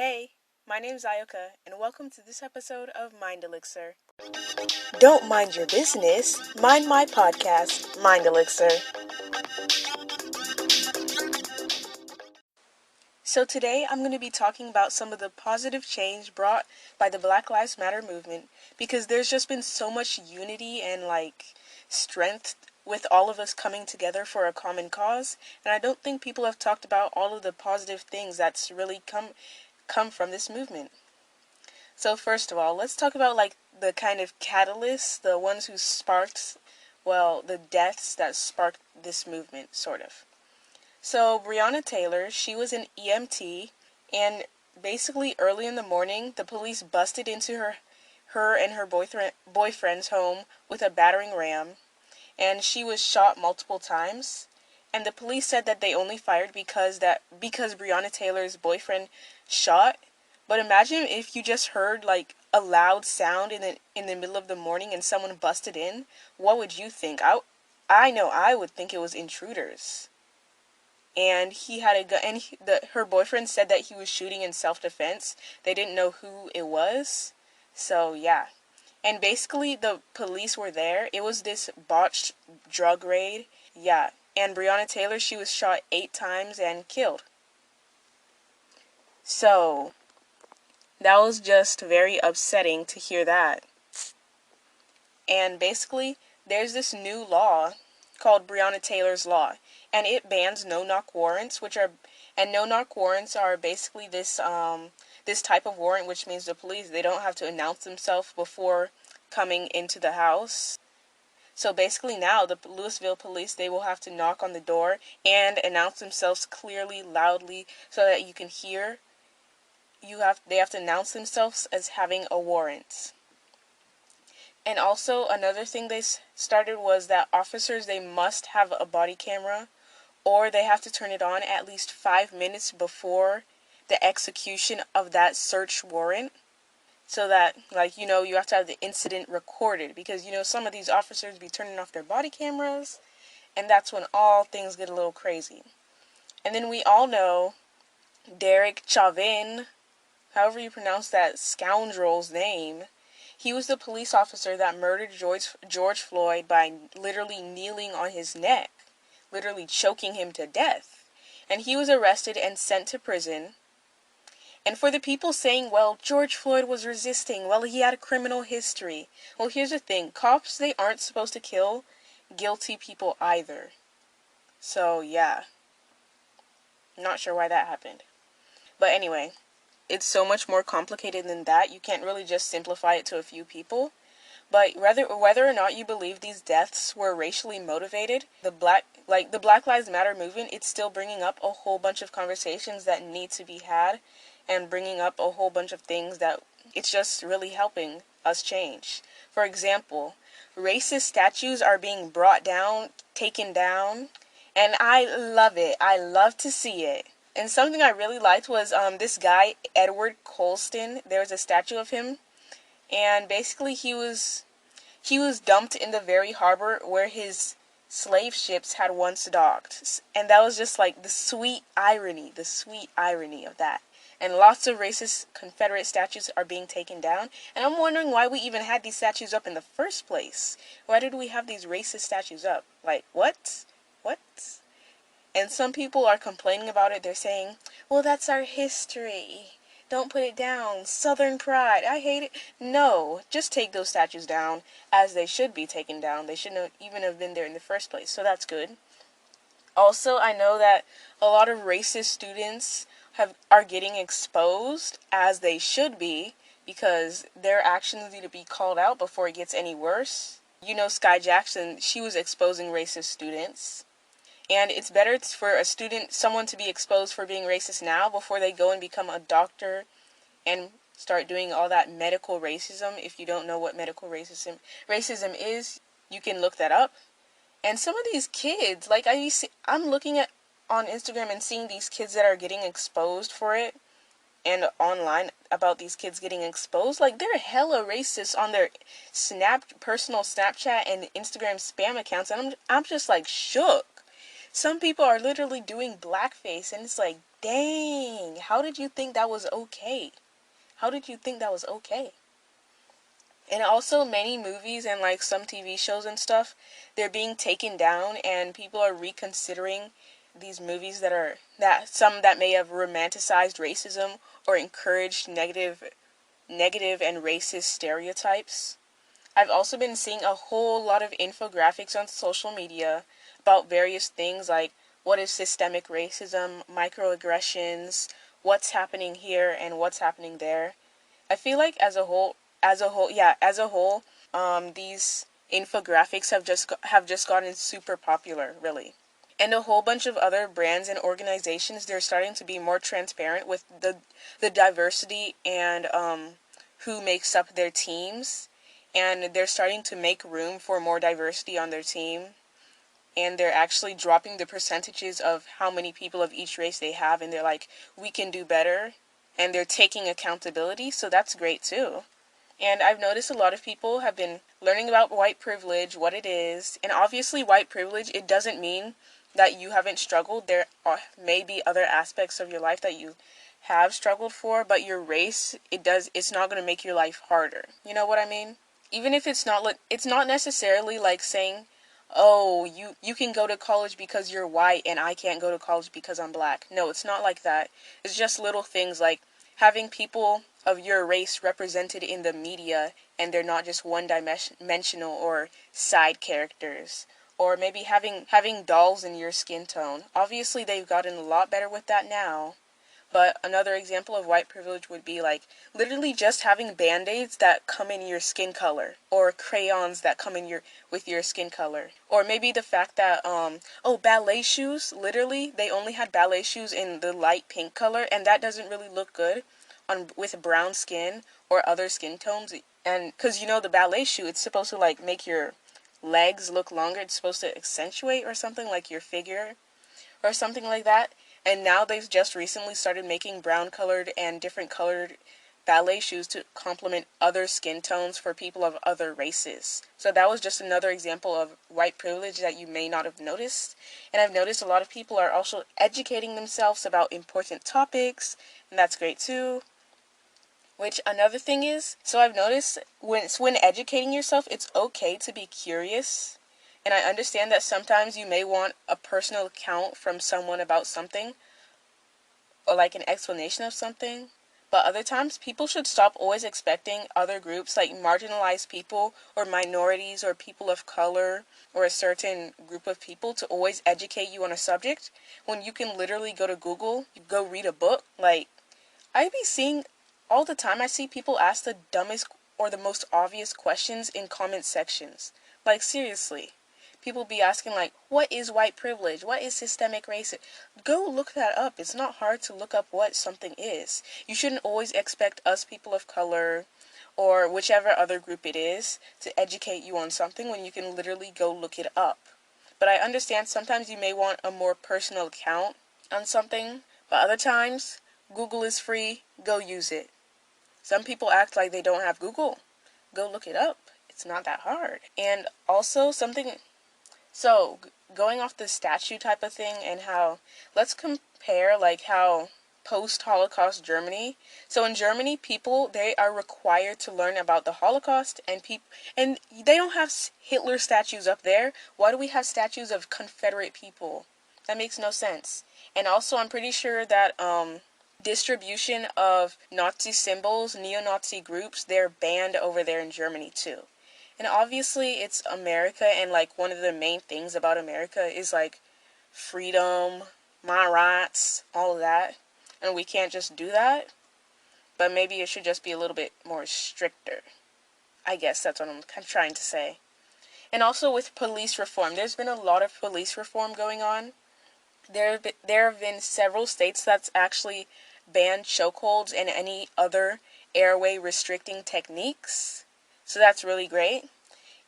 Hey, my name's Ayoka, and welcome to this episode of Mindelixir. Don't mind your business, mind my podcast, Mindelixir. So today I'm going to be talking about some of the positive change brought by the Black Lives Matter movement, because there's just been so much unity and strength with all of us coming together for a common cause, and I don't think people have talked about all of the positive things that's really come from this movement. So first of all, let's talk about the kind of catalysts, the ones who sparked, the deaths that sparked this movement, sort of. So Breonna Taylor, she was an EMT, and basically early in the morning, the police busted into her and her boyfriend's home with a battering ram, and she was shot multiple times. And the police said that they only fired because Breonna Taylor's boyfriend shot. But imagine if you just heard a loud sound in the middle of the morning and someone busted in. What would you think? I know I would think it was intruders. And he had a gun, and her boyfriend said that he was shooting in self-defense. They didn't know who it was. So yeah. And basically the police were there. It was this botched drug raid. Yeah. And Breonna Taylor, she was shot 8 times and killed. So that was just very upsetting to hear that. And basically, there's this new law called Breonna Taylor's Law, and it bans no-knock warrants, no-knock warrants are basically this type of warrant, which means the police, they don't have to announce themselves before coming into the house. So basically now, the Louisville police, they will have to knock on the door and announce themselves clearly, loudly, so that you can hear. They have to announce themselves as having a warrant. And also another thing they started was that officers, they must have a body camera, or they have to turn it on at least 5 minutes before the execution of that search warrant, so that you have to have the incident recorded, because some of these officers be turning off their body cameras, and that's when all things get a little crazy. And then we all know Derek Chauvin, however you pronounce that scoundrel's name. He was the police officer that murdered George Floyd by literally kneeling on his neck, literally choking him to death. And he was arrested and sent to prison. And for the people saying, well, George Floyd was resisting, well, he had a criminal history. Well, here's the thing. Cops, they aren't supposed to kill guilty people either. So, yeah. Not sure why that happened. But anyway, it's so much more complicated than that. You can't really just simplify it to a few people. But whether or not you believe these deaths were racially motivated, the Black Lives Matter movement, it's still bringing up a whole bunch of conversations that need to be had, and bringing up a whole bunch of things that it's just really helping us change. For example, racist statues are being brought down, taken down, and I love it. I love to see it. And something I really liked was this guy, Edward Colston. There was a statue of him, and basically he was dumped in the very harbor where his slave ships had once docked. And that was just the sweet irony of that. And lots of racist Confederate statues are being taken down. And I'm wondering why we even had these statues up in the first place. Why did we have these racist statues up? What? What? And some people are complaining about it. They're saying, well, that's our history. Don't put it down. Southern pride. I hate it. No, just take those statues down as they should be taken down. They shouldn't even have been there in the first place. So that's good. Also, I know that a lot of racist students are getting exposed, as they should be, because their actions need to be called out before it gets any worse. Sky Jackson, she was exposing racist students. And it's better for someone to be exposed for being racist now before they go and become a doctor and start doing all that medical racism. If you don't know what medical racism is, you can look that up. And some of these kids, I'm looking at on Instagram and seeing these kids that are getting exposed for it, and online about these kids getting exposed. They're hella racist on their personal Snapchat and Instagram spam accounts, and I'm just shook. Some people are literally doing blackface, and it's like, dang, how did you think that was okay? How did you think that was okay? And also many movies and like some TV shows and stuff, they're being taken down and people are reconsidering these movies that some that may have romanticized racism or encouraged negative and racist stereotypes. I've also been seeing a whole lot of infographics on social media about various things like what is systemic racism, microaggressions, what's happening here and what's happening there. I feel like as a whole, these infographics have just gotten super popular, really. And a whole bunch of other brands and organizations, they're starting to be more transparent with the diversity and who makes up their teams, and they're starting to make room for more diversity on their team, and they're actually dropping the percentages of how many people of each race they have, and they're like, we can do better, and they're taking accountability, so that's great too. And I've noticed a lot of people have been learning about white privilege, what it is, and obviously white privilege, it doesn't mean that you haven't struggled. There may be other aspects of your life that you have struggled for, but your race, it's not going to make your life harder. You know what I mean? Even if it's not necessarily like saying, oh, you can go to college because you're white and I can't go to college because I'm black. No, it's not like that. It's just little things like having people of your race represented in the media and they're not just one-dimensional or side characters. Or maybe having dolls in your skin tone. Obviously, they've gotten a lot better with that now. But another example of white privilege would be like literally just having band-aids that come in your skin color or crayons that come in your with your skin color. Or maybe the fact that ballet shoes, literally they only had ballet shoes in the light pink color and that doesn't really look good on with brown skin or other skin tones. And cuz the ballet shoe, it's supposed to like make your legs look longer. It's supposed to accentuate or something like your figure or something like that. And now they've just recently started making brown colored and different colored ballet shoes to complement other skin tones for people of other races. So that was just another example of white privilege that you may not have noticed. And I've noticed a lot of people are also educating themselves about important topics, and that's great too. Which another thing is, so I've noticed when educating yourself, it's okay to be curious. And I understand that sometimes you may want a personal account from someone about something, or like an explanation of something. But other times, people should stop always expecting other groups, like marginalized people, or minorities, or people of color, or a certain group of people to always educate you on a subject, when you can literally go to Google, go read a book. Like, I be seeing all the time, I see people ask the dumbest or the most obvious questions in comment sections. Like, seriously. People be asking, like, what is white privilege? What is systemic racism? Go look that up. It's not hard to look up what something is. You shouldn't always expect us people of color or whichever other group it is to educate you on something when you can literally go look it up. But I understand sometimes you may want a more personal account on something, but other times, Google is free. Go use it. Some people act like they don't have Google. Go look it up. It's not that hard. And also so, going off the statue type of thing and how, let's compare like how post-Holocaust Germany. So in Germany, people, they are required to learn about the Holocaust and they don't have Hitler statues up there. Why do we have statues of Confederate people? That makes no sense. And also, I'm pretty sure that distribution of Nazi symbols, neo-Nazi groups, they're banned over there in Germany too. And obviously it's America, and like one of the main things about America is like freedom, my rights, all of that. And we can't just do that. But maybe it should just be a little bit more stricter. I guess that's what I'm trying to say. And also with police reform, there's been a lot of police reform going on. There have been several states that's actually banned chokeholds and any other airway restricting techniques. So that's really great.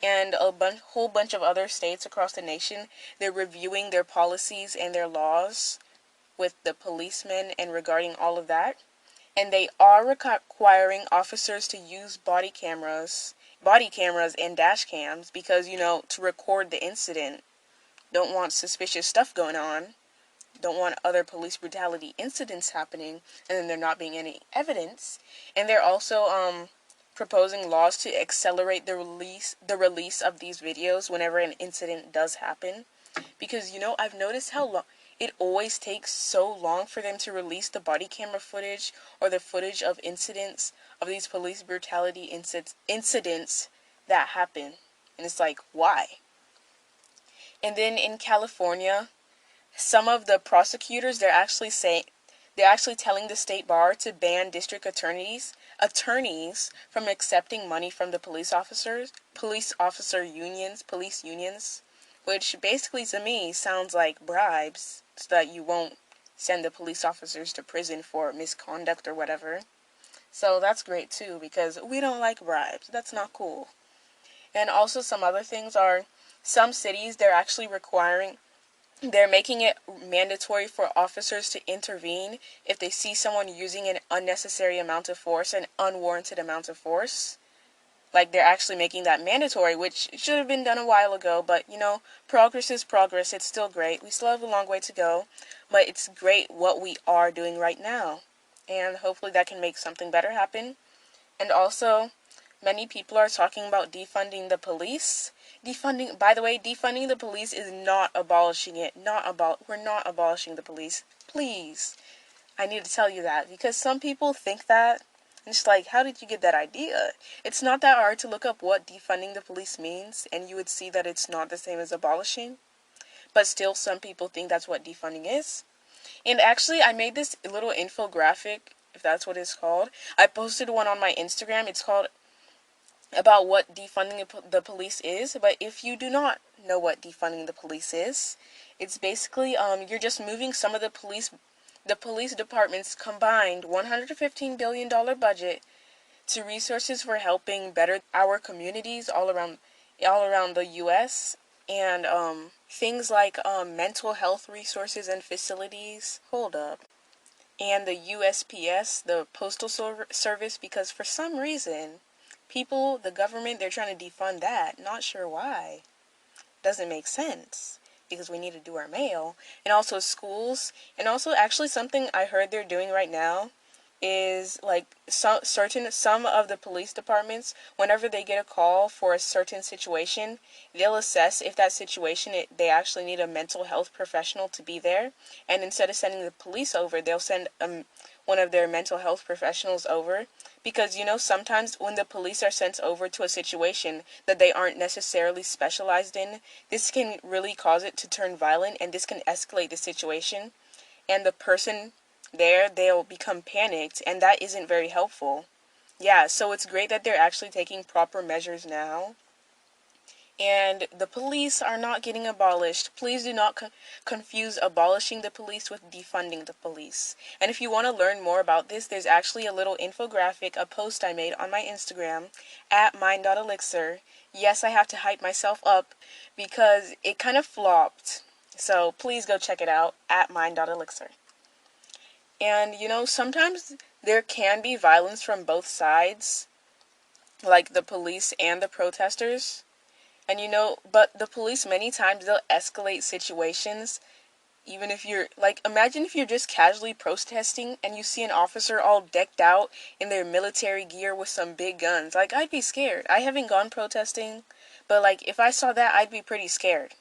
And whole bunch of other states across the nation, they're reviewing their policies and their laws with the policemen and regarding all of that. And they are requiring officers to use body cameras and dash cams because, to record the incident. don't want suspicious stuff going on, don't want other police brutality incidents happening, and then there not being any evidence. And they're also proposing laws to accelerate the release of these videos whenever an incident does happen. Because, I've noticed how long it always takes so long for them to release the body camera footage or the footage of incidents of these police brutality incidents that happen. And it's like, why? And then in California, some of the prosecutors, they're actually telling the state bar to ban district attorneys from accepting money from the police unions, which basically to me sounds like bribes so that you won't send the police officers to prison for misconduct or whatever. So that's great too, because we don't like bribes. That's not cool. And also some other things are, some cities, they're making it mandatory for officers to intervene if they see someone using an unnecessary amount of force, an unwarranted amount of force. Like, they're actually making that mandatory, which should have been done a while ago, but, progress is progress. It's still great. We still have a long way to go, but it's great what we are doing right now. And hopefully that can make something better happen. And also, many people are talking about defunding the police. By the way, defunding the police is not abolishing it. We're not abolishing the police. Please. I need to tell you that, because some people think that. And it's like, how did you get that idea? It's not that hard to look up what defunding the police means, and you would see that it's not the same as abolishing. But still, some people think that's what defunding is. And actually, I made this little infographic, if that's what it's called. I posted one on my Instagram. It's called about what defunding the police is. But if you do not know what defunding the police is, it's basically you're just moving some of the police department's combined $115 billion budget to resources for helping better our communities all around the U.S. and things like mental health resources and facilities. Hold up. And the USPS, the Postal Service, because for some reason, the government, they're trying to defund that. Not sure why. Doesn't make sense. Because we need to do our mail. And also schools. And also, actually, something I heard they're doing right now is, like, some of the police departments, whenever they get a call for a certain situation, they'll assess if that situation, they actually need a mental health professional to be there. And instead of sending the police over, they'll send one of their mental health professionals over. Because, sometimes when the police are sent over to a situation that they aren't necessarily specialized in, this can really cause it to turn violent, and this can escalate the situation. And the person there, they'll become panicked, and that isn't very helpful. Yeah, so it's great that they're actually taking proper measures now. And the police are not getting abolished. Please do not confuse abolishing the police with defunding the police. And if you want to learn more about this, there's actually a little infographic, a post I made on my Instagram, at mind.elixir. Yes, I have to hype myself up because it kind of flopped. So please go check it out, at mind.elixir. And, sometimes there can be violence from both sides, like the police and the protesters. And, but the police, many times, they'll escalate situations. Even if you're, like, imagine if you're just casually protesting and you see an officer all decked out in their military gear with some big guns. Like, I'd be scared. I haven't gone protesting, but, like, if I saw that, I'd be pretty scared.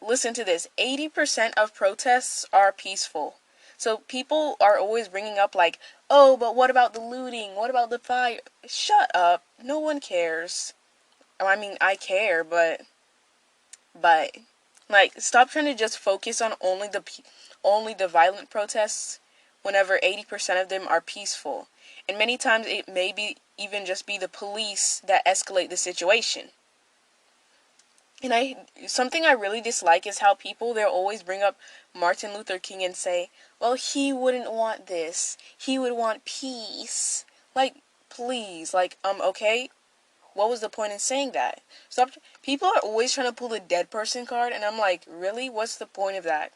Listen to this. 80% of protests are peaceful. So people are always bringing up, like, oh, but what about the looting? What about the fire? Shut up. No one cares. I mean, I care, but, like, stop trying to just focus on only the violent protests whenever 80% of them are peaceful. And many times it may be even just be the police that escalate the situation. And something I really dislike is how people, they'll always bring up Martin Luther King and say, well, he wouldn't want this. He would want peace. Like, please, like, okay? What was the point in saying that? Stop. People are always trying to pull the dead person card, and I'm like, really? What's the point of that?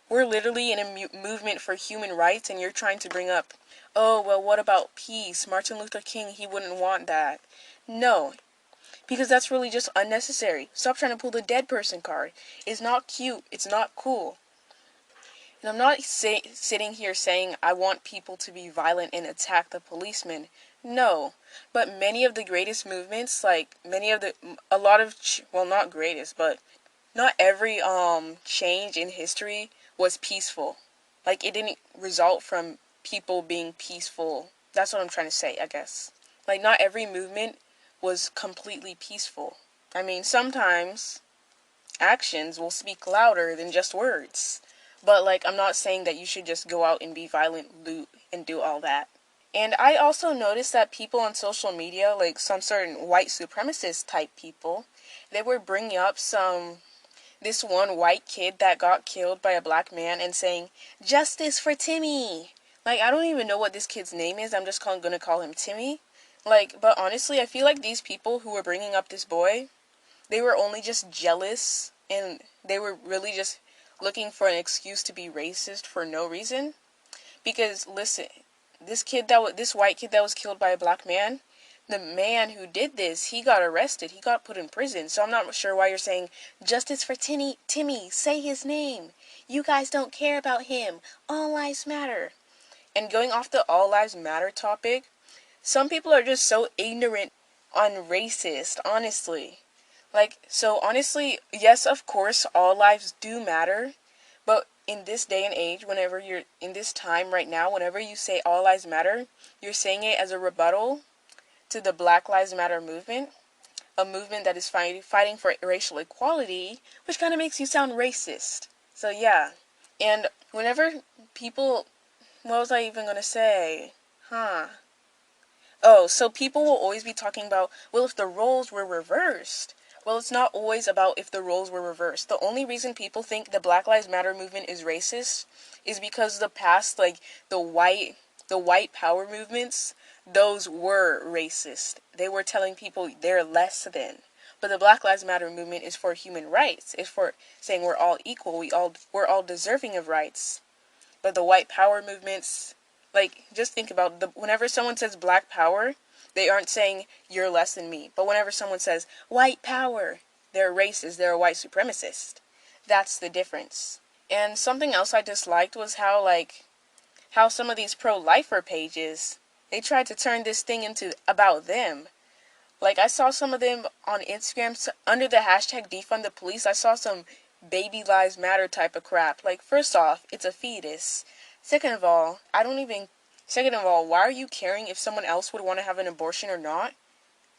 We're literally in a movement for human rights, and you're trying to bring up, oh, well, what about peace? Martin Luther King, he wouldn't want that. No. because that's really just unnecessary. Stop trying to pull the dead person card. It's not cute. It's not cool. And I'm not sitting here saying I want people to be violent and attack the policemen. No. But many of the greatest movements, like well, not greatest, but not every change in history was peaceful. Like, it didn't result from people being peaceful. That's what I'm trying to say, I guess. Like, not every movement was completely peaceful. I mean, sometimes actions will speak louder than just words. But, like, I'm not saying that you should just go out and be violent, loot, and do all that. And I also noticed that people on social media, like some certain white supremacist type people, they were bringing up this one white kid that got killed by a black man and saying, "Justice for Timmy." Like, I don't even know what this kid's name is. I'm just gonna call him Timmy. Like, but honestly, I feel like these people who were bringing up this boy, they were only just jealous, and they were really just looking for an excuse to be racist for no reason. Because, listen, this white kid that was killed by a black man, the man who did this, he got arrested. He got put in prison. So I'm not sure why you're saying, "Justice for Timmy, say his name. You guys don't care about him. All lives matter." And going off the all lives matter topic, some people are just so ignorant on racist, honestly. Like, so honestly, yes, of course, all lives do matter. But in this day and age, whenever you're in this time right now, whenever you say all lives matter, you're saying it as a rebuttal to the Black Lives Matter movement, a movement that is fighting for racial equality, which kind of makes you sound racist. So yeah. And whenever people, what was I even going to say? Oh, so people will always be talking about, well, if the roles were reversed. Well, it's not always about if the roles were reversed. The only reason people think the Black Lives Matter movement is racist is because the past, like, the white power movements, those were racist. They were telling people they're less than. But the Black Lives Matter movement is for human rights. It's for saying we're all equal. We're all deserving of rights. But the white power movements, like, just think about whenever someone says black power, they aren't saying you're less than me. But whenever someone says white power, they're racist, they're a white supremacist. That's the difference. And something else I disliked was how some of these pro-lifer pages, they tried to turn this thing into about them. Like, I saw some of them on Instagram under the hashtag defund the police. I saw some baby lives matter type of crap. Like, first off, it's a fetus. Second of all, why are you caring if someone else would want to have an abortion or not?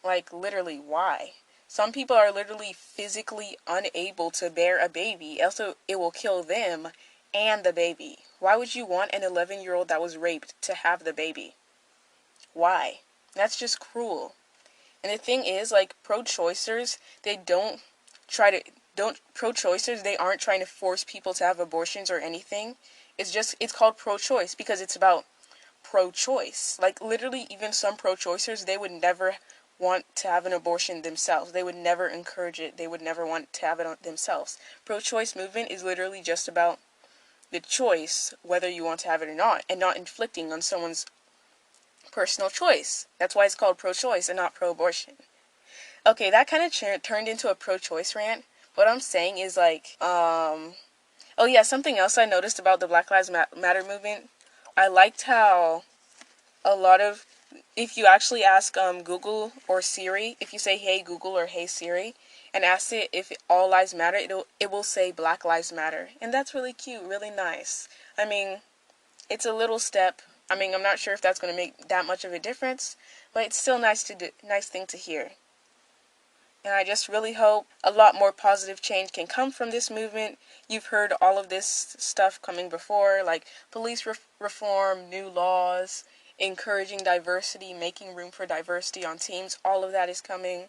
Like, literally, why? Some people are literally physically unable to bear a baby, else it will kill them and the baby. Why would you want an 11-year-old that was raped to have the baby? Why? That's just cruel. And the thing is, like, pro-choicers, they aren't trying to force people to have abortions or anything. It's called pro-choice because it's about pro-choice. Like, literally, even some pro-choicers, they would never want to have an abortion themselves. They would never encourage it. They would never want to have it themselves. Pro-choice movement is literally just about the choice, whether you want to have it or not, and not inflicting on someone's personal choice. That's why it's called pro-choice and not pro-abortion. Okay, that kind of turned into a pro-choice rant. What I'm saying is, like, oh yeah, something else I noticed about the Black Lives Matter movement, I liked how if you actually ask Google or Siri, if you say, "Hey Google" or "Hey Siri," and ask it if all lives matter, it will say Black Lives Matter. And that's really cute, really nice. I mean, it's a little step. I mean, I'm not sure if that's going to make that much of a difference, but it's still nice thing to hear. And I just really hope a lot more positive change can come from this movement. You've heard all of this stuff coming before, like police reform, new laws, encouraging diversity, making room for diversity on teams. All of that is coming.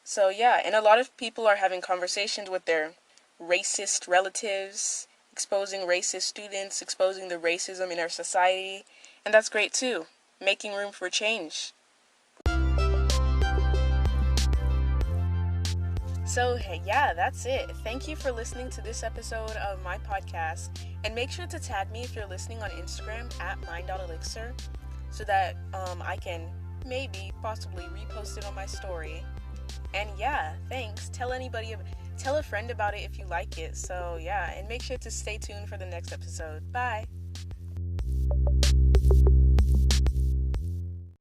So yeah, and a lot of people are having conversations with their racist relatives, exposing racist students, exposing the racism in our society. And that's great too, making room for change. So, hey, yeah, that's it. Thank you for listening to this episode of my podcast. And make sure to tag me if you're listening on Instagram at mind.elixir so that I can possibly repost it on my story. And yeah, thanks. Tell a friend about it if you like it. So yeah, and make sure to stay tuned for the next episode. Bye.